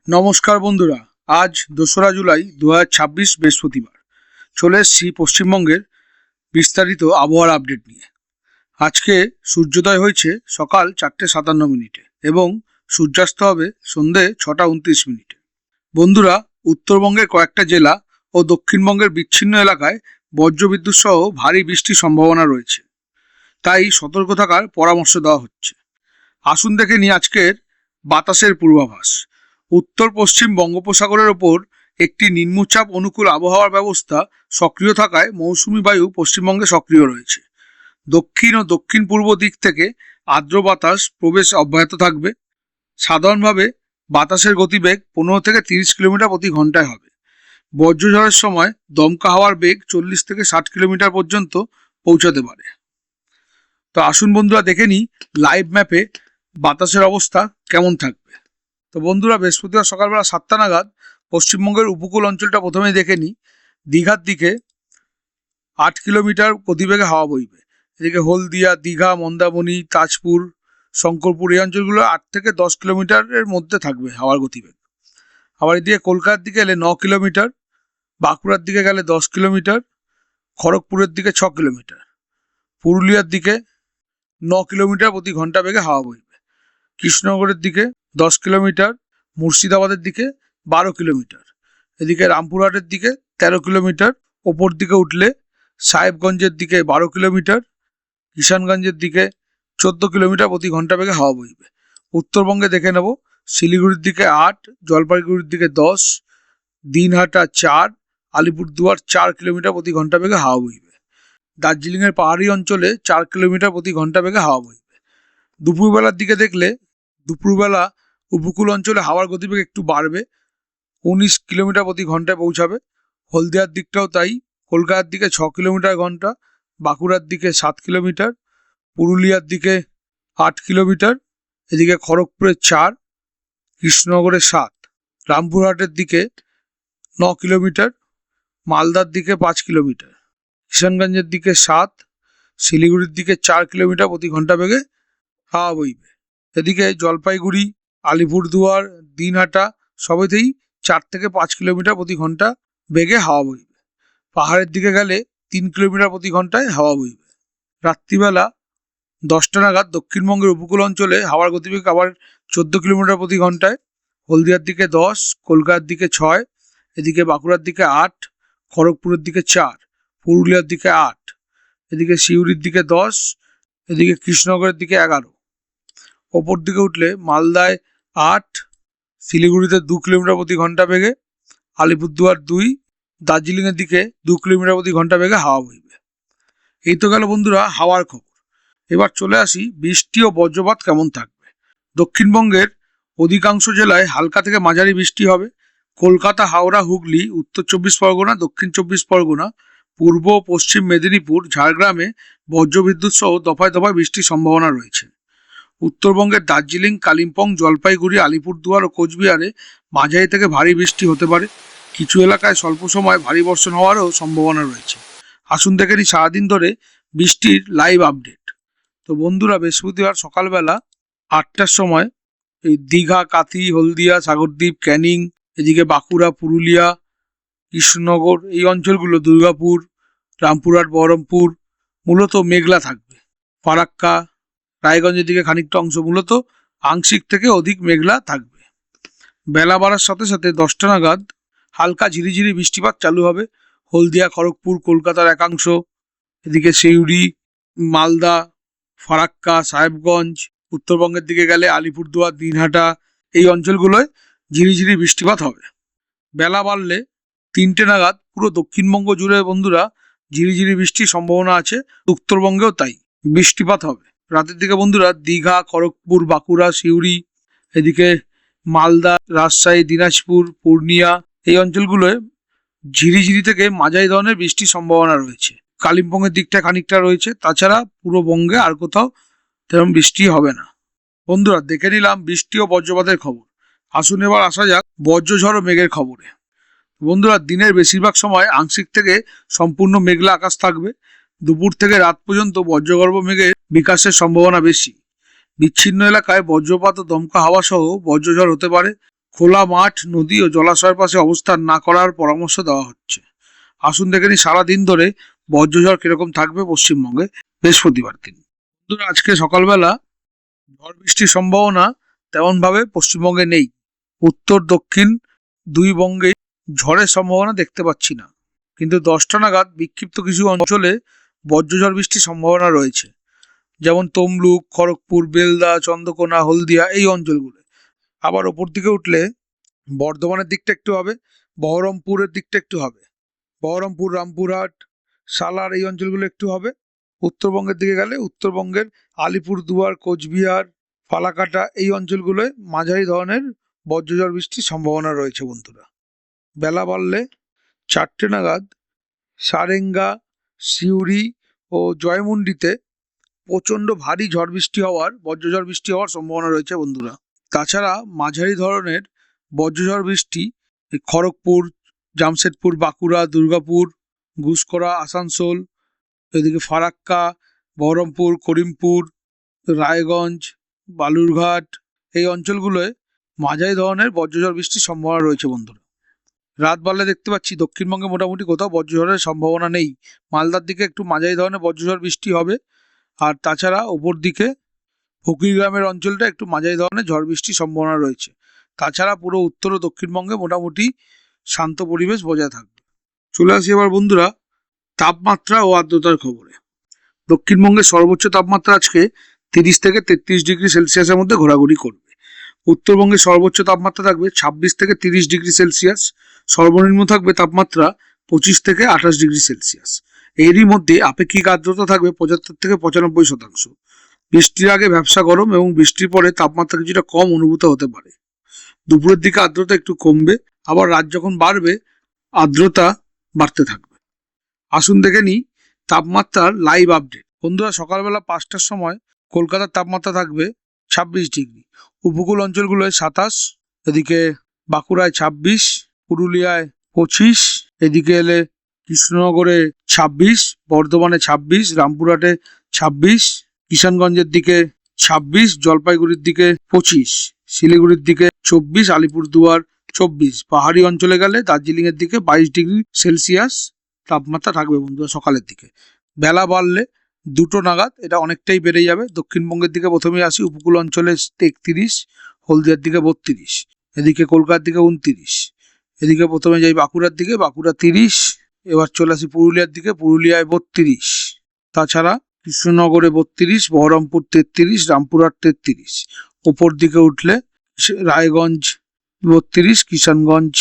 নমস্কার বন্ধুরা, আজ 2রা জুলাই 2026 বৃহস্পতিবার। চলে এসেছি পশ্চিমবঙ্গের বিস্তারিত আবহাওয়ার আপডেট নিয়ে। আজকে সূর্যোদয় হয়েছে সকাল 4:57 এবং সূর্যাস্ত হবে সন্ধে 6:29। বন্ধুরা, উত্তরবঙ্গের কয়েকটা জেলা ও দক্ষিণবঙ্গের বিচ্ছিন্ন এলাকায় বজ্রবিদ্যুৎ সহ ভারী বৃষ্টির সম্ভাবনা রয়েছে, তাই সতর্ক থাকার পরামর্শ দেওয়া হচ্ছে। আসুন দেখে নিই আজকের বাতাসের পূর্বাভাস। উত্তর পশ্চিম বঙ্গোপসাগরের ওপর একটি নিম্নচাপ অনুকূল আবহাওয়ার ব্যবস্থা সক্রিয় থাকায় মৌসুমি বায়ু পশ্চিমবঙ্গে সক্রিয় রয়েছে। দক্ষিণ ও দক্ষিণ পূর্ব দিক থেকে আর্দ্র বাতাস প্রবেশ অব্যাহত থাকবে। সাধারণভাবে বাতাসের গতিবেগ 15 থেকে 30 কিলোমিটার প্রতি ঘন্টায় হবে। বজ্রঝড়ের সময় দমকা হাওয়ার বেগ 40 থেকে 60 কিলোমিটার পর্যন্ত পৌঁছাতে পারে। তো আসুন বন্ধুরা দেখে নিই লাইভ ম্যাপে বাতাসের অবস্থা কেমন থাকবে। তো বন্ধুরা, বৃহস্পতিবার সকালবেলা 7টা নাগাদ পশ্চিমবঙ্গের উপকূল অঞ্চলটা প্রথমেই দেখে নিই। দীঘার দিকে 8 কিলোমিটার গতিবেগে হাওয়া বইবে। এদিকে হলদিয়া, দীঘা, মন্দারমণি, তাজপুর, শঙ্করপুর এই অঞ্চলগুলো 8 থেকে 10 কিলোমিটারের মধ্যে থাকবে হাওয়ার গতিবেগ। আবার এদিকে কলকাতার দিকে এলে 9 কিলোমিটার, বাঁকুড়ার দিকে গেলে 10 কিলোমিটার, খড়গপুরের দিকে 6 কিলোমিটার, পুরুলিয়ার দিকে 9 কিলোমিটার প্রতি ঘন্টা বেগে হাওয়া বইবে। কৃষ্ণনগরের দিকে 10 কিলোমিটার, মুর্শিদাবাদের দিকে 12 কিলোমিটার, এদিকে রামপুরহাটের দিকে 13 কিলোমিটার, ওপর দিকে উঠলে সাহেবগঞ্জের দিকে 12 কিলোমিটার, কিষানগঞ্জের দিকে 14 কিলোমিটার প্রতি ঘন্টা বেগে হাওয়া বইবে। উত্তরবঙ্গে দেখে নেব, শিলিগুড়ির দিকে 8, জলপাইগুড়ির দিকে 10, দিনহাটা 4, আলিপুরদুয়ার 4 কিলোমিটার প্রতি ঘন্টা বেগে হাওয়া বইবে। দার্জিলিংয়ের পাহাড়ি অঞ্চলে 4 কিলোমিটার প্রতি ঘন্টা বেগে হাওয়া বইবে। দুপুরবেলার দিকে দেখলে দুপুরবেলা উপকূল অঞ্চলে হাওয়ার গতিবেগ একটু বাড়বে, 19 কিলোমিটার প্রতি ঘন্টায় পৌঁছাবে। হলদিয়ার দিকটাও তাই, কলকাতার দিকে 6 কিলোমিটার ঘন্টা, বাঁকুড়ার দিকে 7 কিলোমিটার, পুরুলিয়ার দিকে 8 কিলোমিটার, এদিকে খড়গপুরের 4, কৃষ্ণনগরে 7, রামপুরহাটের দিকে 9 কিলোমিটার, মালদার দিকে 5 কিলোমিটার, কিষানগঞ্জের দিকে 7, শিলিগুড়ির দিকে 4 কিলোমিটার প্রতি ঘন্টা বেগে হাওয়া বইবে। এদিকে জলপাইগুড়ি, আলিপুরদুয়ার, দিনহাটা সবেতেই 4 থেকে 5 কিলোমিটার প্রতি ঘন্টা বেগে হাওয়া বইবে। পাহাড়ের দিকে গেলে 3 কিলোমিটার প্রতি ঘন্টায় হাওয়া বইবে। রাত্রিবেলা 10টা নাগাদ দক্ষিণবঙ্গের উপকূল অঞ্চলে হাওয়ার গতিবেগ আবার 14 কিলোমিটার প্রতি ঘন্টায়, হলদিয়ার দিকে 10, কলকাতার দিকে 6, এদিকে বাঁকুড়ার দিকে 8, খড়গপুরের দিকে 4, পুরুলিয়ার দিকে 8, এদিকে সিউড়ির দিকে 10, এদিকে কৃষ্ণনগরের দিকে 11, ওপর দিকে উঠলে মালদায় 8, শিলিগুড়িতে 2 কিলোমিটার প্রতি ঘন্টা বেগে, আলিপুরদুয়ার 2, দার্জিলিংয়ের দিকে 2 কিলোমিটার প্রতি ঘন্টা বেগে হাওয়া বইবে। এই তো গেল বন্ধুরা হাওয়ার খবর। এবার চলে আসি বৃষ্টি ও বজ্রপাত কেমন থাকবে। দক্ষিণবঙ্গের অধিকাংশ জেলায় হালকা থেকে মাঝারি বৃষ্টি হবে। কলকাতা, হাওড়া, হুগলি, উত্তর 24 পরগনা, দক্ষিণ 24 পরগনা, পূর্ব ও পশ্চিম মেদিনীপুর, ঝাড়গ্রামে বজ্রবিদ্যুৎ সহ দফায় দফায় বৃষ্টির সম্ভাবনা রয়েছে। উত্তরবঙ্গের দার্জিলিং, কালিম্পং, জলপাইগুড়ি, আলিপুরদুয়ার ও কোচবিহারে মাঝারি থেকে ভারী বৃষ্টি হতে পারে। কিছু এলাকায় স্বল্প সময় ভারী বর্ষণ হওয়ারও সম্ভাবনা রয়েছে। আসুন দেখে নিই সারাদিন ধরে বৃষ্টির লাইভ আপডেট। তো বন্ধুরা, বৃহস্পতিবার সকালবেলা 8টার সময় এই দীঘা, কাথি, হলদিয়া, সাগরদ্বীপ, ক্যানিং, এদিকে বাঁকুড়া, পুরুলিয়া, কৃষ্ণনগর এই অঞ্চলগুলো, দুর্গাপুর, রামপুরহাট, বহরমপুর মূলত মেঘলা থাকবে। ফারাক্কা, রায়গঞ্জের দিকে খানিকটা অংশ মূলত আংশিক থেকে অধিক মেঘলা থাকবে। বেলা বাড়ার সাথে সাথে 10টা নাগাদ হালকা ঝিরিঝিরি বৃষ্টিপাত চালু হবে। হলদিয়া, খড়গপুর, কলকাতার একাংশ, এদিকে সিউড়ি, মালদা, ফারাক্কা, সাহেবগঞ্জ, উত্তরবঙ্গের দিকে গেলে আলিপুরদুয়ার, দিনহাটা এই অঞ্চলগুলোয় ঝিরিঝিরি বৃষ্টিপাত হবে। বেলা বাড়লে 3টে নাগাদ পুরো দক্ষিণবঙ্গ জুড়ে বন্ধুরা ঝিরিঝিরি বৃষ্টির সম্ভাবনা আছে। উত্তরবঙ্গেও তাই বৃষ্টিপাত হবে। রাতের দিকে বন্ধুরা দীঘা, খড়গপুর, বাঁকুড়া, সিউড়ি, এদিকে মালদা, রাজশাহী, দিনাজপুর, পূর্ণিয়া এই অঞ্চলগুলোয় ঝিরিঝিরি থেকে মাঝারি ধরনের বৃষ্টির সম্ভাবনা রয়েছে। কালিম্পংয়ের দিকটা খানিকটা রয়েছে, তাছাড়া পুরো বঙ্গে আর কোথাও তেমন বৃষ্টি হবে না। বন্ধুরা, দেখে নিলাম বৃষ্টি ও বজ্রপাতের খবর। আসুন এবার আসা যাক বজ্রঝড় ও মেঘের খবরে। বন্ধুরা, দিনের বেশিরভাগ সময় আংশিক থেকে সম্পূর্ণ মেঘলা আকাশ থাকবে। দুপুর থেকে রাত পর্যন্ত বজ্রগর্ভ মেঘের বিকাশের সম্ভাবনা বেশি। বিচ্ছিন্ন এলাকায় বজ্রপাত ও দমকা হাওয়া সহ বজ্রঝড় হতে পারে। খোলা মাঠ, নদী ও জলাশয়ের পাশে অবস্থান না করার পরামর্শ দেওয়া হচ্ছে। আসুন দেখে নিই সারাদিন ধরে বজ্রঝড় কিরকম থাকবে পশ্চিমবঙ্গে বৃহস্পতিবার দিন। বন্ধুরা, আজকে সকালবেলা ঝড় বৃষ্টির সম্ভাবনা তেমনভাবে পশ্চিমবঙ্গে নেই। উত্তর দক্ষিণ দুই বঙ্গে ঝড়ের সম্ভাবনা দেখতে পাচ্ছি না, কিন্তু 10টা নাগাদ বিক্ষিপ্ত কিছু অঞ্চলে বজ্রঝড় বৃষ্টির সম্ভাবনা রয়েছে, যেমন তমলুক, খড়গপুর, বেলদা, চন্দ্রকোনা, হলদিয়া এই অঞ্চলগুলো। আবার ওপর দিকে উঠলে বর্ধমানের দিকটা একটু হবে, বহরমপুরের দিকটা একটু হবে, বহরমপুর, রামপুরহাট, সালার এই অঞ্চলগুলো একটু হবে। উত্তরবঙ্গের দিকে গেলে উত্তরবঙ্গের আলিপুরদুয়ার, কোচবিহার, ফালাকাটা এই অঞ্চলগুলোয় মাঝারি ধরনের বজ্রঝড় বৃষ্টির সম্ভাবনা রয়েছে বন্ধুরা। বেলা বাড়লে 4টে নাগাদ সারেঙ্গা, সিউড়ি ও জয়মুন্ডিতে প্রচণ্ড ভারী ঝড় বৃষ্টি হওয়ার, বজ্রঝড় বৃষ্টি হওয়ার সম্ভাবনা রয়েছে বন্ধুরা। তাছাড়া মাঝারি ধরনের বজ্রঝড় বৃষ্টি খড়গপুর, জামশেদপুর, বাঁকুড়া, দুর্গাপুর, গুসকরা, আসানসোল, এদিকে ফারাক্কা, বহরমপুর, করিমপুর, রায়গঞ্জ, বালুরঘাট এই অঞ্চলগুলোয় মাঝারি ধরনের বজ্রঝড় বৃষ্টির সম্ভাবনা রয়েছে বন্ধুরা। রাত বাড়লে দেখতে পাচ্ছি দক্ষিণবঙ্গে মোটামুটি কোথাও বজ্রঝড়ের সম্ভাবনা নেই। মালদার দিকে একটু মাঝারি ধরনের বজ্রঝড় বৃষ্টি হবে, আর তাছাড়া ওপর দিকে ফকিরগ্রামের অঞ্চলটা একটু মাঝারি ধরনের ঝড় বৃষ্টির সম্ভাবনা রয়েছে। তাছাড়া পুরো উত্তর ও দক্ষিণবঙ্গে মোটামুটি শান্ত পরিবেশ বজায় থাকবে। চলে আসি এবার বন্ধুরা তাপমাত্রা ও আর্দ্রতার খবরে। দক্ষিণবঙ্গের সর্বোচ্চ তাপমাত্রা আজকে 30 থেকে 33 ডিগ্রি সেলসিয়াসের মধ্যে ঘোরাঘুরি করবে। উত্তরবঙ্গের সর্বোচ্চ তাপমাত্রা থাকবে 26 থেকে 30 ডিগ্রি সেলসিয়াস, সর্বনিম্ন থাকবে তাপমাত্রা 25 থেকে 28 ডিগ্রি সেলসিয়াস। এরই মধ্যে আপেক্ষিক আর্দ্রতা থাকবে 75 থেকে 95%। বৃষ্টির আগে ভ্যাপসা গরম এবং বৃষ্টির পরে তাপমাত্রা কিছুটা কম অনুভূত হতে পারে। দুপুরের দিকে আর্দ্রতা একটু কমবে, আবার রাত যখন বাড়বে আর্দ্রতা বাড়তে থাকবে। আসুন দেখে নিই তাপমাত্রার লাইভ আপডেট। বন্ধুরা, সকালবেলা 5টার সময় কলকাতার তাপমাত্রা থাকবে 26 ডিগ্রি, উপকূল অঞ্চলগুলোয় 27, এদিকে বাঁকুড়ায় 26, পুরুলিয়ায় 25, এদিকে এলে কৃষ্ণনগরে 26, বর্ধমানে 26, রামপুরহাটে 26, কিষানগঞ্জের দিকে 26, জলপাইগুড়ির দিকে 25, শিলিগুড়ির দিকে 24, আলিপুরদুয়ার 24, পাহাড়ি অঞ্চলে গেলে দার্জিলিং এর দিকে 22 ডিগ্রি সেলসিয়াস তাপমাত্রা থাকবে বন্ধুরা সকালের দিকে। বেলা বাড়লে 2টো নাগাদ এটা অনেকটাই বেড়ে যাবে। দক্ষিণবঙ্গের দিকে প্রথমে আসি, উপকূল অঞ্চলে 31, হলদিয়ার দিকে 32, এদিকে কলকাতার দিকে 29, এদিকে প্রথমে যাই বাঁকুড়ার দিকে, বাঁকুড়া 30, এবার চলে আসি পুরুলিয়ার দিকে, পুরুলিয়ায় 32, তাছাড়া কৃষ্ণনগরে 32, বহরমপুর 33, রামপুরহাট 33, ওপর দিকে উঠলে রায়গঞ্জ 32, কিষানগঞ্জ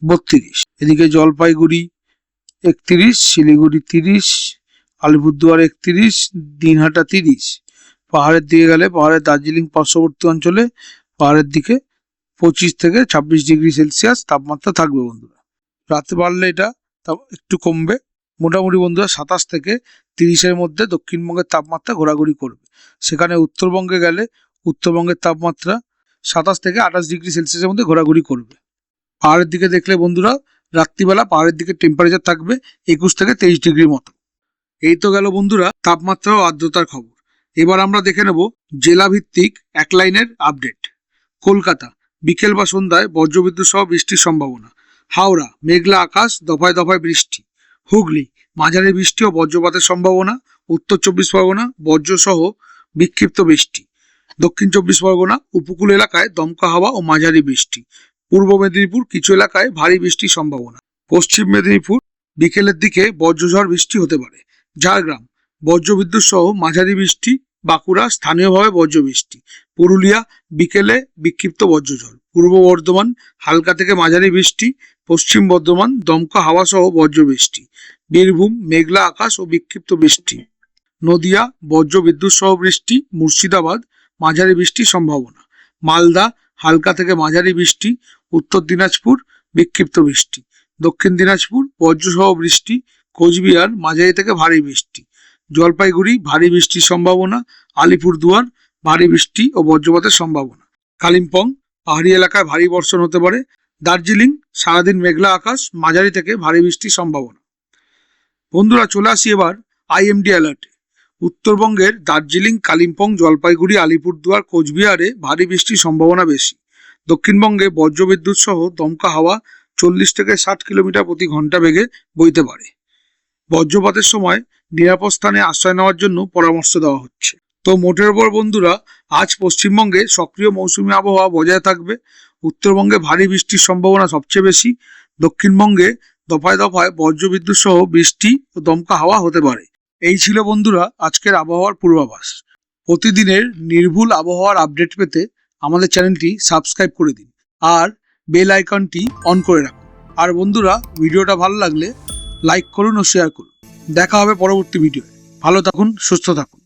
32, এদিকে জলপাইগুড়ি 31, শিলিগুড়ি 30, আলিপুরদুয়ার 31, দিনহাটা 30, পাহাড়ের দিকে গেলে পাহাড়ের দার্জিলিং পার্শ্ববর্তী অঞ্চলে পাহাড়ের দিকে 25 থেকে 26 ডিগ্রি সেলসিয়াস তাপমাত্রা থাকবে বন্ধুরা। রাতে বাড়লে এটা একটু কমবে, মোটামুটি বন্ধুরা 27 থেকে 30-এর মধ্যে দক্ষিণবঙ্গের তাপমাত্রা ঘোরাঘুরি করবে। সেখানে উত্তরবঙ্গে গেলে উত্তরবঙ্গের তাপমাত্রা 27 থেকে 28 ডিগ্রি সেলসিয়াসের মধ্যে ঘোরাঘুরি করবে। পাহাড়ের দিকে দেখলে বন্ধুরা রাত্রিবেলা পাহাড়ের দিকে টেম্পারেচার থাকবে 21 থেকে 23 ডিগ্রির মতো। এই তো গেল বন্ধুরা তাপমাত্রা ও আর্দ্রতার খবর। এবার আমরা দেখে নেব জেলা ভিত্তিক এক লাইনের আপডেট। কলকাতা, বিকেল বা সন্ধ্যায় বজ্রবিদ্যুৎ সহ বৃষ্টির সম্ভাবনা। হাওড়া, মেঘলা আকাশ, দফায় দফায় বৃষ্টি। হুগলি, মাঝারি বৃষ্টি ও বজ্রপাতের সম্ভাবনা। উত্তর 24 পরগনা, বজ্র সহ বিক্ষিপ্ত বৃষ্টি। দক্ষিণ 24 পরগনা, উপকূল এলাকায় দমকা হাওয়া ও মাঝারি বৃষ্টি। পূর্ব মেদিনীপুর, কিছু এলাকায় ভারী বৃষ্টির সম্ভাবনা। পশ্চিম মেদিনীপুর, বিকেলের দিকে বজ্রঝড় বৃষ্টি হতে পারে। ঝাড়গ্রাম, বজ্রবিদ্যুৎ সহ মাঝারি বৃষ্টি। বাঁকুড়া, স্থানীয়ভাবে বজ্রবৃষ্টি। পুরুলিয়া, বিকেলে বিক্ষিপ্ত বজ্রঝড়। পূর্ব বর্ধমান, হালকা থেকে মাঝারি বৃষ্টি। পশ্চিম বর্ধমান, দমকা হাওয়া সহ বজ্রবৃষ্টি। বীরভূম, মেঘলা আকাশ ও বিক্ষিপ্ত বৃষ্টি। নদিয়া, বজ্রবিদ্যুৎ সহ বৃষ্টি। মুর্শিদাবাদ, মাঝারি বৃষ্টির সম্ভাবনা। মালদা, হালকা থেকে মাঝারি বৃষ্টি। উত্তর দিনাজপুর, বিক্ষিপ্ত বৃষ্টি। দক্ষিণ দিনাজপুর, বজ্রসহ বৃষ্টি। কোচবিহার, মাঝারি থেকে ভারী বৃষ্টি। জলপাইগুড়ি, ভারী বৃষ্টির সম্ভাবনা। আলিপুরদুয়ার, ভারী বৃষ্টি ও বজ্রপাতের সম্ভাবনা। কালিম্পং, পাহাড়ি এলাকায় ভারী বর্ষণ হতে পারে। দার্জিলিং, সারাদিন মেঘলা আকাশ, মাঝারি থেকে ভারী বৃষ্টির সম্ভাবনা। বন্ধুরা, চলে আসি এবার আইএমডি অ্যালার্টে। উত্তরবঙ্গের দার্জিলিং, কালিম্পং, জলপাইগুড়ি, আলিপুরদুয়ার, কোচবিহারে ভারী বৃষ্টির সম্ভাবনা বেশি। দক্ষিণবঙ্গে বজ্রবিদ্যুৎ সহ দমকা হাওয়া 40 থেকে 60 কিলোমিটার প্রতি ঘন্টা বেগে বইতে পারে। বজ্রপাতের সময় নিরাপদ স্থানে আশ্রয় নেওয়ার জন্য পরামর্শ দেওয়া হচ্ছে। তো মোটের উপর বন্ধুরা, আজ পশ্চিমবঙ্গে সক্রিয় মৌসুমী আবহাওয়া বজায় থাকবে। উত্তরবঙ্গে ভারী বৃষ্টির সম্ভাবনা সবচেয়ে বেশি। দক্ষিণবঙ্গে দফায় দফায় বজ্রবিদ্যুৎ সহ বৃষ্টি ও দমকা হাওয়া হতে পারে। এই ছিল বন্ধুরা আজকের আবহাওয়ার পূর্বাভাস। প্রতিদিনের নির্ভুল আবহাওয়ার আপডেট পেতে আমাদের চ্যানেলটি সাবস্ক্রাইব করে দিন আর বেল আইকনটি অন করে রাখুন। আর বন্ধুরা, ভিডিওটা ভালো লাগলে লাইক করুন ও শেয়ার করুন। দেখা হবে পরবর্তী ভিডিওয়ে। ভালো থাকুন, সুস্থ থাকুন।